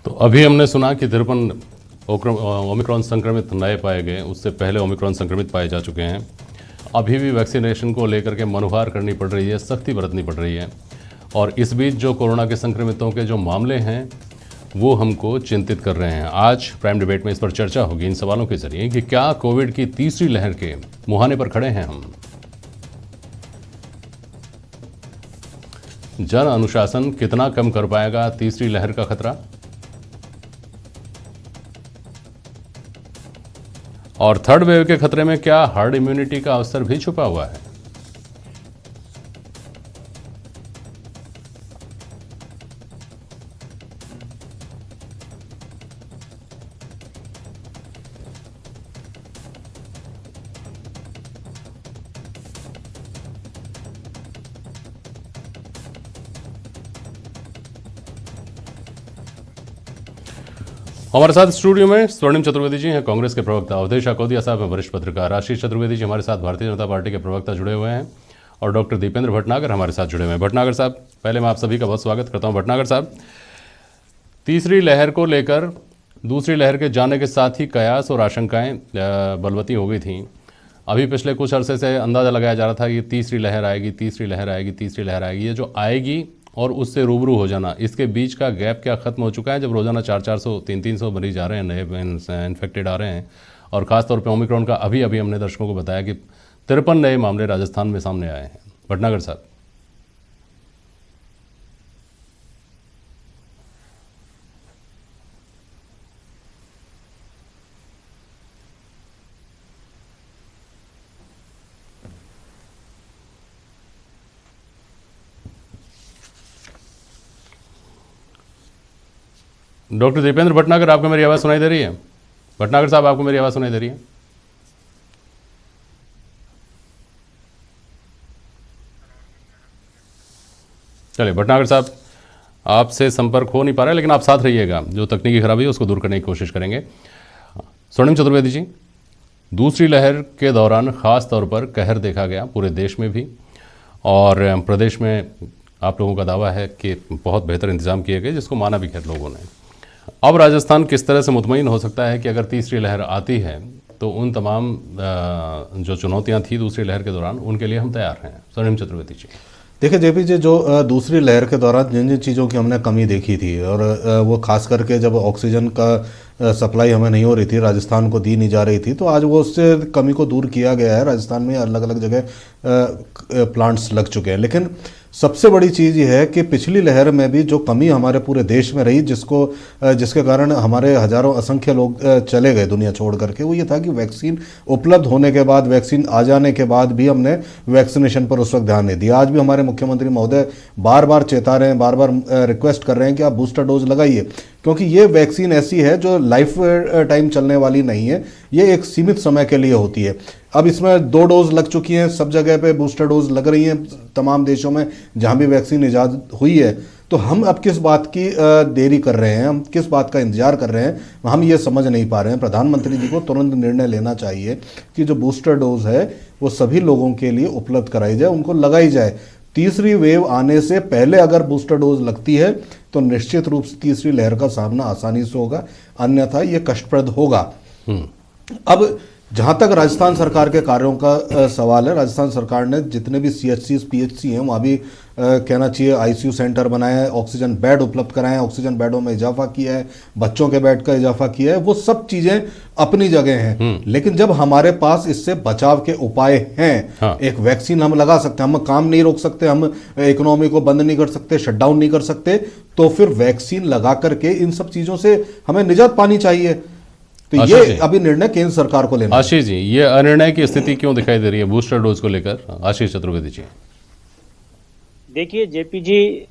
तो अभी हमने सुना कि 53 ओमिक्रॉन संक्रमित नए पाए गए, उससे पहले ओमिक्रॉन संक्रमित पाए जा चुके हैं। अभी भी वैक्सीनेशन को लेकर के मनुहार करनी पड़ रही है, सख्ती बरतनी पड़ रही है। और इस बीच जो कोरोना के संक्रमितों के जो मामले हैं वो हमको चिंतित कर रहे हैं। आज प्राइम डिबेट में इस पर चर्चा होगी इन सवालों के जरिए कि क्या कोविड की तीसरी लहर के मुहाने पर खड़े हैं हम। जन अनुशासन कितना कम कर पाएगा तीसरी लहर का खतरा, और थर्ड वेव के खतरे में क्या हर्ड इम्यूनिटी का अवसर भी छुपा हुआ है। हमारे साथ स्टूडियो में स्वर्णिम चतुर्वेदी जी हैं, कांग्रेस के प्रवक्ता, अवधेश अकोदिया साहब हैं, वरिष्ठ पत्रकार, आशीष चतुर्वेदी जी हमारे साथ भारतीय जनता पार्टी के प्रवक्ता जुड़े हुए हैं, और डॉक्टर दीपेंद्र भटनागर हमारे साथ जुड़े हुए हैं। भटनागर साहब, पहले मैं आप सभी का बहुत स्वागत करता हूं। भटनागर साहब, तीसरी लहर को लेकर दूसरी लहर के जाने के साथ ही कयास और आशंकाएं बलवती हो गई थी। अभी पिछले कुछ अरसे से अंदाज़ा लगाया जा रहा था कि तीसरी लहर आएगी, तीसरी लहर आएगी, तीसरी लहर आएगी। ये जो आएगी और उससे रूबरू हो जाना, इसके बीच का गैप क्या ख़त्म हो चुका है जब रोज़ाना 400-400, 300-300 मरीज आ रहे हैं, नए इन्फेक्टेड आ रहे हैं। और ख़ासतौर पे ओमिक्रॉन का अभी हमने दर्शकों को बताया कि 53 नए मामले राजस्थान में सामने आए हैं। भटनागर साहब, डॉक्टर दीपेंद्र भटनागर, आपको मेरी आवाज़ सुनाई दे रही है? भटनागर साहब, आपको मेरी आवाज़ सुनाई दे रही है? चलिए भटनागर साहब, आपसे संपर्क हो नहीं पा रहा है, लेकिन आप साथ रहिएगा, जो तकनीकी खराबी है उसको दूर करने की कोशिश करेंगे। स्वर्णिम चतुर्वेदी जी, दूसरी लहर के दौरान ख़ास तौर पर कहर देखा गया पूरे देश में भी, और प्रदेश में आप लोगों का दावा है कि बहुत बेहतर इंतजाम किए गए, जिसको माना भी खैर लोगों ने। अब राजस्थान किस तरह से मुतमईन हो सकता है कि अगर तीसरी लहर आती है तो उन तमाम जो चुनौतियां थी दूसरी लहर के दौरान, उनके लिए हम तैयार हैं? स्वर्णिम चतुर्वेदी जी, देखिए जेपी जी, जो दूसरी लहर के दौरान जिन जिन चीज़ों की हमने कमी देखी थी, और वो खास करके जब ऑक्सीजन का सप्लाई हमें नहीं हो रही थी, राजस्थान को दी नहीं जा रही थी, तो आज वो उससे कमी को दूर किया गया है। राजस्थान में अलग अलग जगह प्लांट्स लग चुके हैं। लेकिन सबसे बड़ी चीज़ ये है कि पिछली लहर में भी जो कमी हमारे पूरे देश में रही, जिसके कारण हमारे हजारों असंख्य लोग चले गए दुनिया छोड़ करके, वो ये था कि वैक्सीन उपलब्ध होने के बाद, वैक्सीन आ जाने के बाद भी हमने वैक्सीनेशन पर उस वक्त ध्यान नहीं दिया। आज भी हमारे मुख्यमंत्री महोदय बार बार चेता रहे हैं, बार बार रिक्वेस्ट कर रहे हैं कि आप बूस्टर डोज लगाइए, क्योंकि ये वैक्सीन ऐसी है जो लाइफ टाइम चलने वाली नहीं है, ये एक सीमित समय के लिए होती है। अब इसमें 2 डोज लग चुकी हैं, सब जगह पे बूस्टर डोज लग रही हैं तमाम देशों में जहां भी वैक्सीन ईजाद हुई है। तो हम अब किस बात की देरी कर रहे हैं, हम किस बात का इंतजार कर रहे हैं, हम ये समझ नहीं पा रहे हैं। प्रधानमंत्री जी को तुरंत निर्णय लेना चाहिए कि जो बूस्टर डोज है वो सभी लोगों के लिए उपलब्ध कराई जाए, उनको लगाई जाए। तीसरी वेव आने से पहले अगर बूस्टर डोज लगती है तो निश्चित रूप से तीसरी लहर का सामना आसानी से होगा, अन्यथा ये कष्टप्रद होगा। अब जहां तक राजस्थान सरकार के कार्यों का सवाल है, राजस्थान सरकार ने जितने भी CHCs PHC हैं वहाँ भी कहना चाहिए ICU सेंटर बनाए हैं, ऑक्सीजन बेड उपलब्ध कराए हैं, ऑक्सीजन बेडों में इजाफा किया है, बच्चों के बेड का इजाफा किया है, वो सब चीज़ें अपनी जगह हैं। लेकिन जब हमारे पास इससे बचाव के उपाय हैं, हाँ। एक वैक्सीन हम लगा सकते हैं, हम काम नहीं रोक सकते, हम इकोनॉमी को बंद नहीं कर सकते, शटडाउन नहीं कर सकते, तो फिर वैक्सीन लगा करके इन सब चीज़ों से हमें निजात पानी चाहिए। तो ये अभी निर्णय केंद्र सरकार को लेना। आशीष जी, ये अनिर्णय की स्थिति क्यों दिखाई दे रही है बूस्टर डोज को लेकर? आशीष चतुर्वेदी जी, देखिए जेपी जी,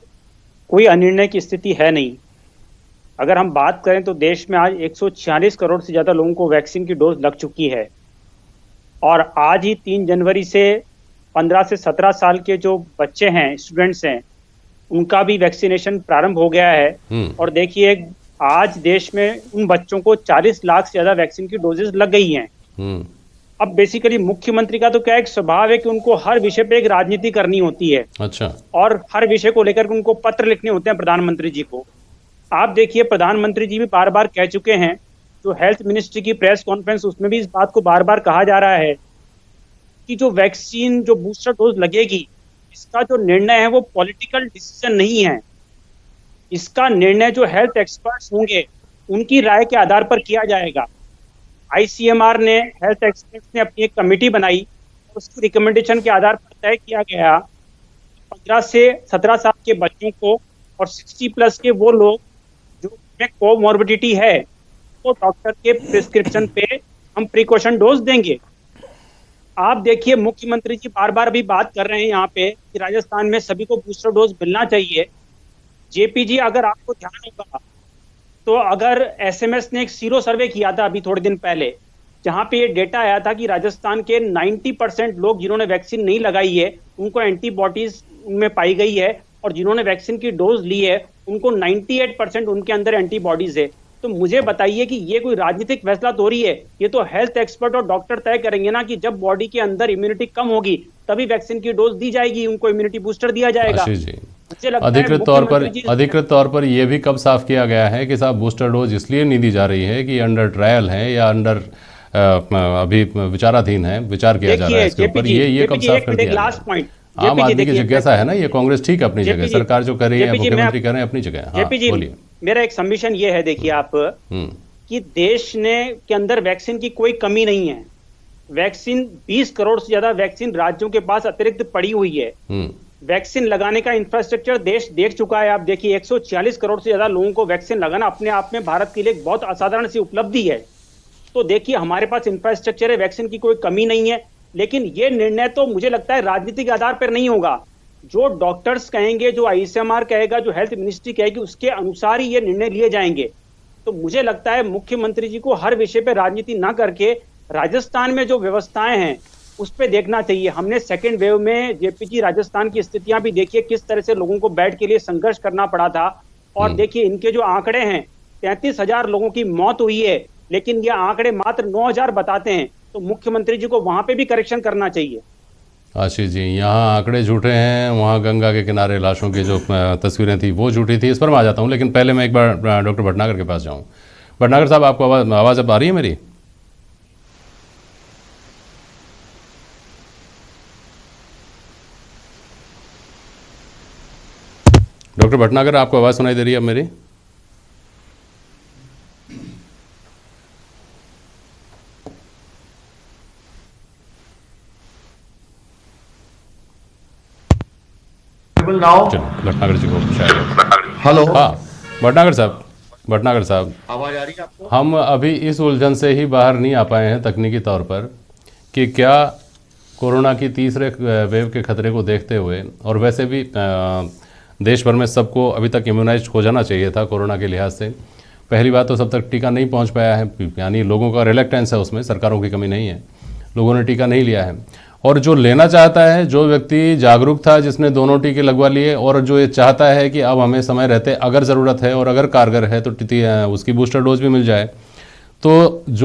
कोई अनिर्णय की स्थिति है नहीं। अगर हम बात करें तो देश में आज 146 करोड़ से ज्यादा लोगों को वैक्सीन की डोज लग चुकी है, और आज ही 3 जनवरी से 15 से 17 साल के जो बच्चे हैं, स्टूडेंट्स हैं, उनका भी वैक्सीनेशन प्रारंभ हो गया है। और देखिए आज देश में उन बच्चों को 40 लाख से ज्यादा वैक्सीन की डोजेस लग गई हैं। अब बेसिकली मुख्यमंत्री का तो क्या एक स्वभाव है कि उनको हर विषय पे एक राजनीति करनी होती है। अच्छा। और हर विषय को लेकर उनको पत्र लिखने होते हैं प्रधानमंत्री जी को। आप देखिए प्रधानमंत्री जी भी बार बार कह चुके हैं, जो हेल्थ मिनिस्ट्री की प्रेस कॉन्फ्रेंस उसमें भी इस बात को बार बार कहा जा रहा है कि जो वैक्सीन जो बूस्टर डोज लगेगी, इसका जो निर्णय है वो पॉलिटिकल डिसीजन नहीं है। इसका निर्णय जो हेल्थ एक्सपर्ट्स होंगे उनकी राय के आधार पर किया जाएगा। आईसीएमआर ने, हेल्थ एक्सपर्ट्स ने अपनी एक कमेटी बनाई और उसकी रिकमेंडेशन के आधार पर तय किया गया 15 से 17 साल के बच्चों को और 60 प्लस के वो लोग जो में कोमॉर्बिडिटी है, वो डॉक्टर के प्रिस्क्रिप्शन पे हम प्रिकॉशन डोज देंगे। आप देखिए मुख्यमंत्री जी बार बार अभी बात कर रहे हैं यहाँ पे कि राजस्थान में सभी को बूस्टर डोज मिलना चाहिए। जेपी जी, अगर आपको ध्यान होगा तो अगर एसएमएस ने एक सीरो सर्वे किया था अभी थोड़े दिन पहले, जहां पे ये डेटा आया था कि राजस्थान के 90% लोग जिन्होंने वैक्सीन नहीं लगाई है उनको एंटीबॉडीज उनमें पाई गई है, और जिन्होंने वैक्सीन की डोज ली है उनको 98% उनके अंदर एंटीबॉडीज है। तो मुझे बताइए कि ये कोई राजनीतिक फैसला तो रही है? ये तो हेल्थ एक्सपर्ट और डॉक्टर तय करेंगे ना कि जब बॉडी के अंदर इम्यूनिटी कम होगी तभी वैक्सीन की डोज दी जाएगी, उनको इम्यूनिटी बूस्टर दिया जाएगा। आशीष जी, मुझे लगता है अधिकृत तौर पर यह भी कब साफ किया गया है कि साहब बूस्टर डोज इसलिए नहीं दी जा रही है कि अंडर ट्रायल है या अंडर अभी विचाराधीन है, विचार किया जा रहा है इसके ऊपर, ये कब साफ कर दिया? लास्ट पॉइंट, आम आदमी की जिज्ञासा है ना, ये कांग्रेस ठीक है अपनी जगह, सरकार जो कर रही है, मुख्यमंत्री कर रहे हैं अपनी जगह। जेपी जी, मेरा एक सबमिशन ये है, देखिए आप कि देश के अंदर वैक्सीन की कोई कमी नहीं है। वैक्सीन 20 करोड़ से ज्यादा वैक्सीन राज्यों के पास अतिरिक्त पड़ी हुई है। वैक्सीन लगाने का इंफ्रास्ट्रक्चर देश देख चुका है। आप देखिए 146 करोड़ से ज्यादा लोगों को वैक्सीन लगाना अपने आप में भारत के लिए एक बहुत असाधारण सी उपलब्धि है। तो देखिए हमारे पास इंफ्रास्ट्रक्चर है, वैक्सीन की कोई कमी नहीं है, लेकिन ये निर्णय तो मुझे लगता है राजनीतिक आधार पर नहीं होगा। जो डॉक्टर्स कहेंगे, जो आईसीएमआर कहेगा, जो हेल्थ मिनिस्ट्री कहेगी, उसके अनुसार ही ये निर्णय लिए जाएंगे। तो मुझे लगता है मुख्यमंत्री जी को हर विषय पे राजनीति ना करके राजस्थान में जो व्यवस्थाएं हैं उस पे देखना चाहिए। हमने सेकेंड वेव में जेपी जी राजस्थान की स्थितियां भी देखिए, किस तरह से लोगों को बेड के लिए संघर्ष करना पड़ा था। और देखिए इनके जो आंकड़े हैं, 33,000 लोगों की मौत हुई है, लेकिन ये आंकड़े मात्र 9,000 बताते हैं। तो मुख्यमंत्री जी को वहां पे भी करेक्शन करना चाहिए। आशीष जी, यहाँ आंकड़े झूठे हैं, वहाँ गंगा के किनारे लाशों की जो तस्वीरें थी वो झूठी थी, इस पर मैं आ जाता हूँ। लेकिन पहले मैं एक बार डॉक्टर भटनागर के पास जाऊँ। भटनागर साहब, आपको आवाज़ अब आ रही है मेरी? डॉक्टर भटनागर, आपको आवाज़ सुनाई दे रही है अब मेरी? चलो भटनागर जी को शायद। हेलो, हाँ भटनागर साहब, आवाज आ रही है आपको? हम अभी इस उलझन से ही बाहर नहीं आ पाए हैं तकनीकी तौर पर कि क्या कोरोना की तीसरे वेव के खतरे को देखते हुए, और वैसे भी देश भर में सबको अभी तक इम्यूनाइज हो जाना चाहिए था कोरोना के लिहाज से। पहली बात तो सब तक टीका नहीं पहुंच पाया है, यानी लोगों का रिलेक्टेंस है, उसमें सरकारों की कमी नहीं है, लोगों ने टीका नहीं लिया है। और जो लेना चाहता है, जो व्यक्ति जागरूक था, जिसने दोनों टीके लगवा लिए, और जो ये चाहता है कि अब हमें समय रहते अगर ज़रूरत है और अगर कारगर है तो उसकी बूस्टर डोज भी मिल जाए, तो जो